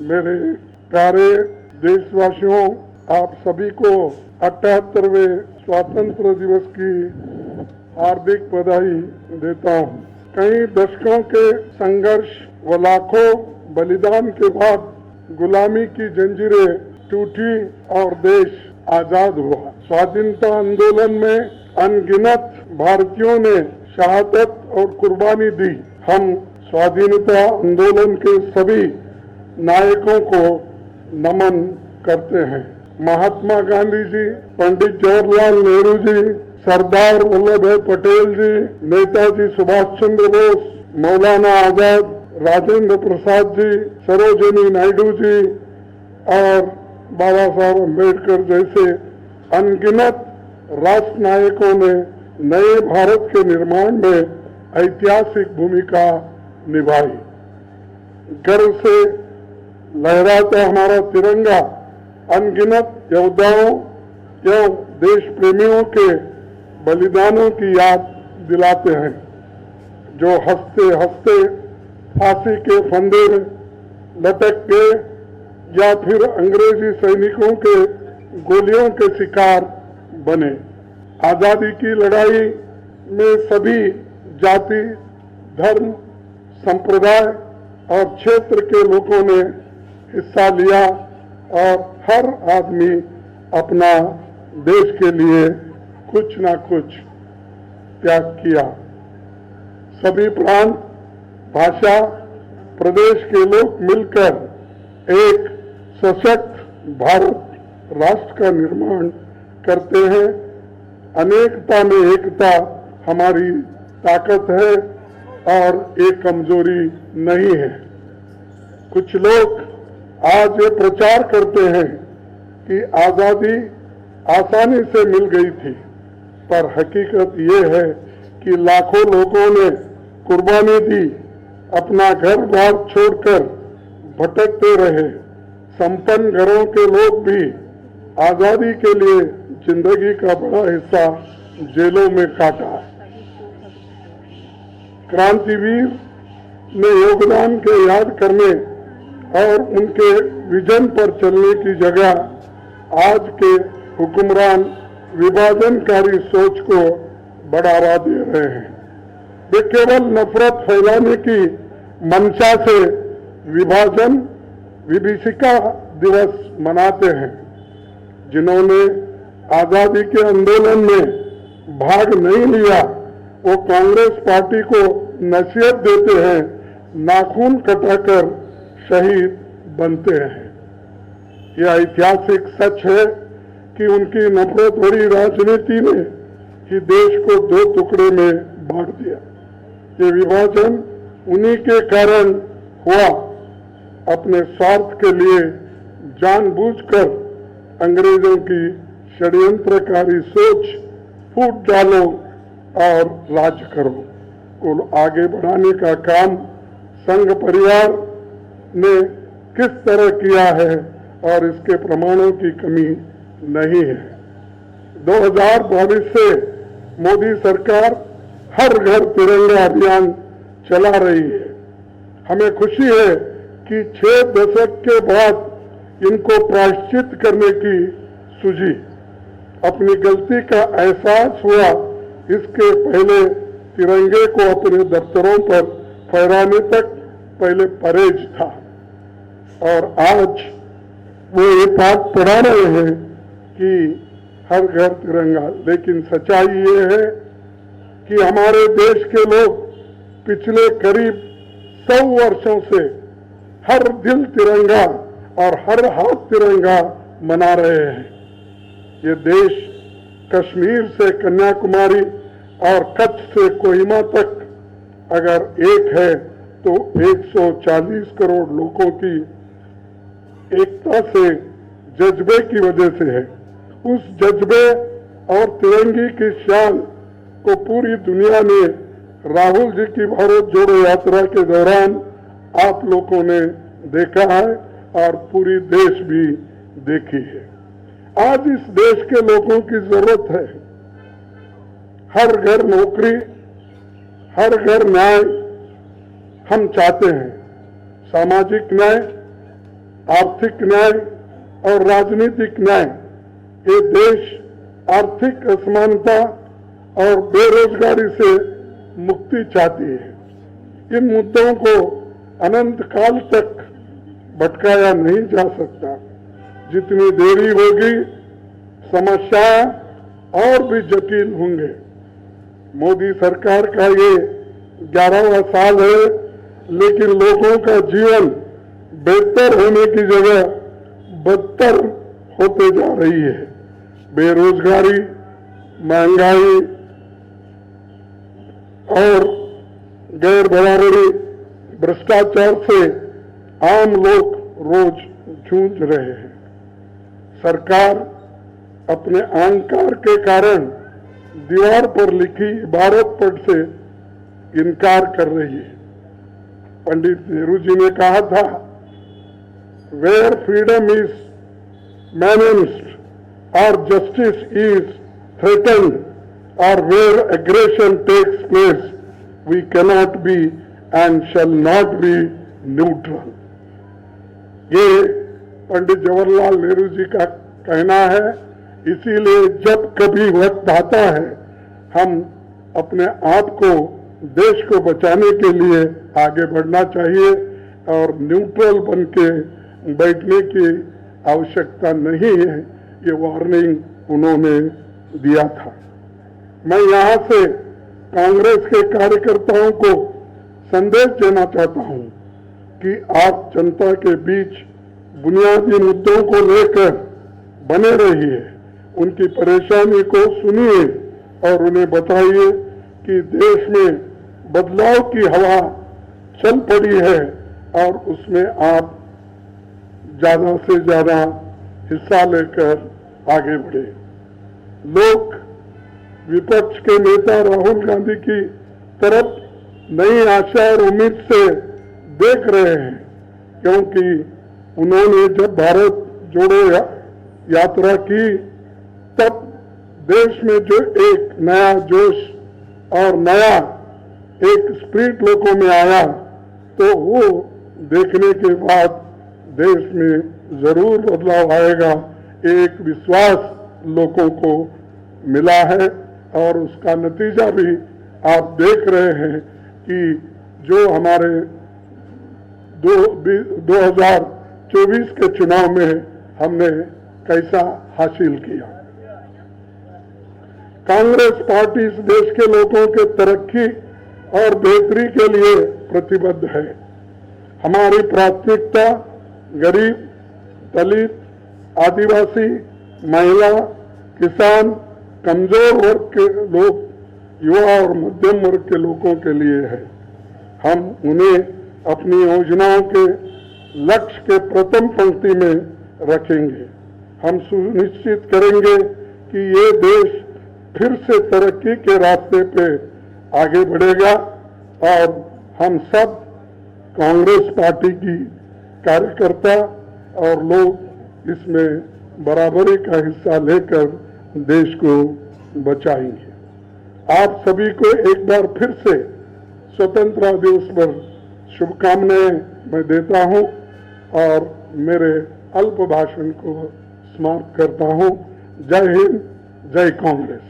मेरे प्यारे देशवासियों, आप सभी को 78वें स्वतंत्र दिवस की हार्दिक बधाई देता हूं। कई दशकों के संघर्ष व लाखों बलिदान के बाद गुलामी की जंजीरें टूटी और देश आजाद हुआ। स्वाधीनता आंदोलन में अनगिनत भारतीयों ने शहादत और कुर्बानी दी। हम स्वाधीनता आंदोलन के सभी नायकों को नमन करते हैं। महात्मा गांधी जी, पंडित जवाहरलाल नेहरू जी, सरदार वल्लभ भाई पटेल जी, नेताजी सुभाष चंद्र बोस, मौलाना आजाद, राजेंद्र प्रसाद जी, सरोजिनी नायडू जी और बाबा साहब अम्बेडकर जैसे अनगिनत राष्ट्र नायकों ने नए भारत के निर्माण में ऐतिहासिक भूमिका निभाई। गर्व से लहराता हमारा तिरंगा अनगिनत योद्धाओं एवं देश प्रेमियों के बलिदानों की याद दिलाते हैं, जो हंसते हंसते फांसी के फंदे लटक गए या फिर अंग्रेजी सैनिकों के गोलियों के शिकार बने। आजादी की लड़ाई में सभी जाति, धर्म, संप्रदाय और क्षेत्र के लोगों ने हिस्सा लिया और हर आदमी अपना देश के लिए कुछ ना कुछ त्याग किया। सभी प्रांत, भाषा, प्रदेश के लोग मिलकर एक सशक्त भारत राष्ट्र का निर्माण करते हैं। अनेकता में एकता हमारी ताकत है और एक कमजोरी नहीं है। कुछ लोग आज ये प्रचार करते हैं कि आजादी आसानी से मिल गई थी, पर हकीकत ये है कि लाखों लोगों ने कुर्बानी दी, अपना घर बार छोड़कर भटकते रहे। संपन्न घरों के लोग भी आजादी के लिए जिंदगी का बड़ा हिस्सा जेलों में काटा। क्रांतिवीर ने योगदान के याद करने और उनके विजन पर चलने की जगह आज के हुक्मरान विभाजनकारी सोच को बढ़ावा दे रहे हैं। वे केवल नफरत फैलाने की मंशा से विभाजन विभीषिका दिवस मनाते हैं। जिन्होंने आजादी के आंदोलन में भाग नहीं लिया, वो कांग्रेस पार्टी को नसीहत देते हैं, नाखून कटाकर शहीद बनते हैं। यह ऐतिहासिक सच है कि उनकी नफरत भरी राजनीति ने ही देश को दो टुकड़े में बांट दिया। ये विभाजन उन्हीं के कारण हुआ। अपने स्वार्थ के लिए जानबूझकर अंग्रेजों की षड्यंत्रकारी सोच फूट डालो और राज करो को आगे बढ़ाने का काम संघ परिवार ने किस तरह किया है और इसके प्रमाणों की कमी नहीं है। 2022 से मोदी सरकार हर घर तिरंगा अभियान चला रही है। हमें खुशी है कि 6 दशक के बाद इनको प्रायश्चित करने की सूझी। अपनी गलती का एहसास हुआ। इसके पहले तिरंगे को अपने दफ्तरों पर फहराने तक पहले परहेज था और आज वो ये बात पढ़ा रहे हैं कि हर घर तिरंगा। लेकिन सच्चाई ये है कि हमारे देश के लोग पिछले करीब 100 वर्षों से हर दिल तिरंगा और हर हाथ तिरंगा मना रहे हैं। ये देश कश्मीर से कन्याकुमारी और कच्छ से कोहिमा तक अगर एक है तो 140 करोड़ लोगों की एकता से, जज्बे की वजह से है। उस जज्बे और तिरंगे की शान को पूरी दुनिया ने राहुल जी की भारत जोड़ो यात्रा के दौरान आप लोगों ने देखा है और पूरी देश भी देखी है। आज इस देश के लोगों की जरूरत है हर घर नौकरी, हर घर न्याय हम चाहते हैं। सामाजिक न्याय, आर्थिक न्याय और राजनीतिक न्याय। ये देश आर्थिक असमानता और बेरोजगारी से मुक्ति चाहती है। इन मुद्दों को अनंत काल तक भटकाया नहीं जा सकता। जितनी देरी होगी समस्याएं और भी जटिल होंगे। मोदी सरकार का ये 11वां साल है, लेकिन लोगों का जीवन बेहतर होने की जगह बदतर होते जा रही है। बेरोजगारी, महंगाई और गैर बराबरी, भ्रष्टाचार से आम लोग रोज जूझ रहे हैं। सरकार अपने अहंकार के कारण दीवार पर लिखी इबारत पढ़ से इनकार कर रही है। पंडित नेहरू जी ने कहा था, वेयर फ्रीडम इज मैनेज्ड और जस्टिस इज थ्रेटन्ड और where aggression takes place we cannot be and shall not be neutral. ये पंडित जवाहरलाल नेहरू जी का कहना है। इसीलिए जब कभी वक्त आता है, हम अपने आप को, देश को बचाने के लिए आगे बढ़ना चाहिए और न्यूट्रल बन के बैठने की आवश्यकता नहीं है। ये वार्निंग उन्होंने दिया था। मैं यहां से कांग्रेस के कार्यकर्ताओं को संदेश देना चाहता हूं कि आप जनता के बीच बुनियादी मुद्दों को लेकर बने रहिए, उनकी परेशानी को सुनिए और उन्हें बताइए कि देश में बदलाव की हवा चल पड़ी है और उसमें आप ज्यादा से ज्यादा हिस्सा लेकर आगे बढ़े। लोग विपक्ष के नेता राहुल गांधी की तरफ नई आशा और उम्मीद से देख रहे हैं, क्योंकि उन्होंने जब भारत जोड़ो यात्रा की तब देश में जो एक नया जोश और नया एक स्पिरिट लोगों में आया, तो वो देखने के बाद देश में जरूर बदलाव आएगा। एक विश्वास लोगों को मिला है और उसका नतीजा भी आप देख रहे हैं कि जो हमारे 2024 के चुनाव में हमने कैसा हासिल किया। कांग्रेस पार्टी इस देश के लोगों के तरक्की और बेहतरी के लिए प्रतिबद्ध है। हमारी प्राथमिकता गरीब, दलित, आदिवासी, महिला, किसान, कमजोर वर्ग के लोग, युवा और मध्यम वर्ग के लोगों के लिए है। हम उन्हें अपनी योजनाओं के लक्ष्य के प्रथम पंक्ति में रखेंगे। हम सुनिश्चित करेंगे कि ये देश फिर से तरक्की के रास्ते पे आगे बढ़ेगा और हम सब कांग्रेस पार्टी की कार्यकर्ता और लोग इसमें बराबरी का हिस्सा लेकर देश को बचाएंगे। आप सभी को एक बार फिर से स्वतंत्रता दिवस पर शुभकामनाएं मैं देता हूं और मेरे अल्प भाषण को समाप्त करता हूं। जय हिंद, जय कांग्रेस।